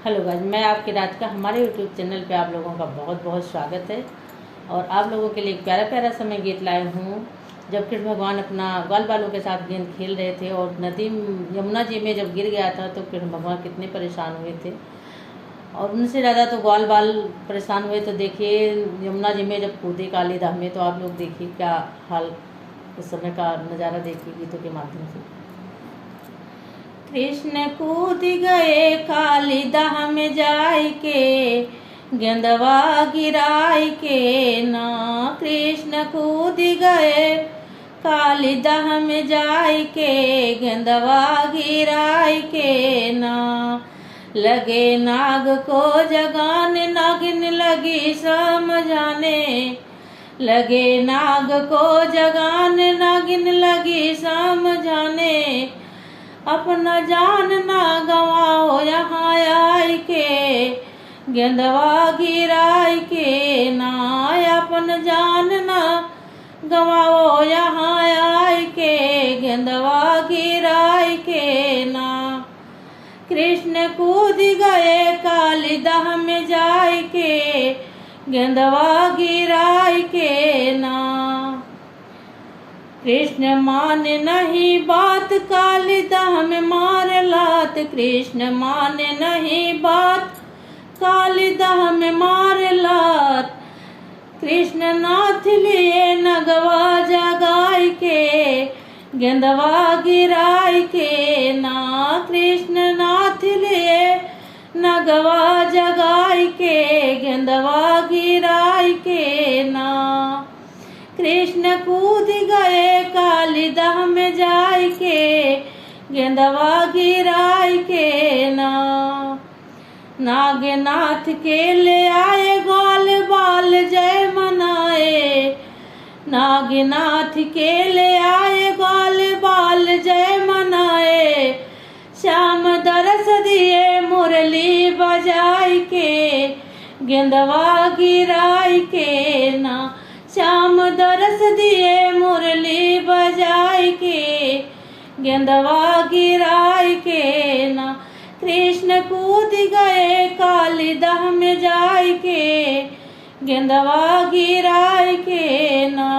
Hello guys, मैं आपकी राधिका। हमारे यूट्यूब चैनल पे आप लोगों का बहुत बहुत स्वागत है। और आप लोगों के लिए एक प्यारा प्यारा सा मैं गीत लाए हूँ। जब कृष्ण भगवान अपना ग्वाल बालों के साथ गेंद खेल रहे थे और नदी यमुना जी में जब गिर गया था तो कृष्ण भगवान कितने परेशान हुए थे। और उनसे ज़्यादा तो ग्वाल बाल परेशान हुए। तो देखिए यमुना जी में जब कूदे काली दाह में, तो आप लोग देखिए क्या हाल उस समय का नज़ारा देखिए गीतों के माध्यम से। कृष्ण कूद गए काली दाह में जाय के, गेंदवा गिराई के ना। कृष्ण कूद गए काली दाह में जाय के, गेंदवा गिराई के ना। लगे नाग को जगाने, नागिन लगी समझाने। लगे नाग को जगाने, नागिन लगी समझाने। अपना जान ना गवाओ यहाँ आई के, गेंदवा गिराई के ना। अपन जान ना गवाओ यहाँ आई के, गेंदवा गिराई के ना। कृष्ण कूद गए काली दाह में जाय के, गेंदवा गिराई के ना। कृष्ण माने नहीं बात, काली दाह में मार लात। कृष्ण माने नहीं बात, काली दाह में मार लात। कृष्ण नाथ लिए नगवा जगाई के, गेंदवा गिराई के ना। कृष्ण नाथ लिए नगवा जगाई के, गेंदवा गिराई के ना। कृष्ण कूद गए काली दाह में जाय के, गेंदवा गिराई के ना। नागनाथ के ले आए ग्वाल बाल जय मनाए। नागनाथ के ले आए ग्वाल बाल जय मनाए। श्याम दरस दिए मुरली बजाई के, गेंदवा गिराई के ना। श्याम दरस दिए मुरली बजाई के, गेंदवा गिराई के ना। कृष्ण कूद गए काली दाह में जाय के, गेंदवा गिराई के ना।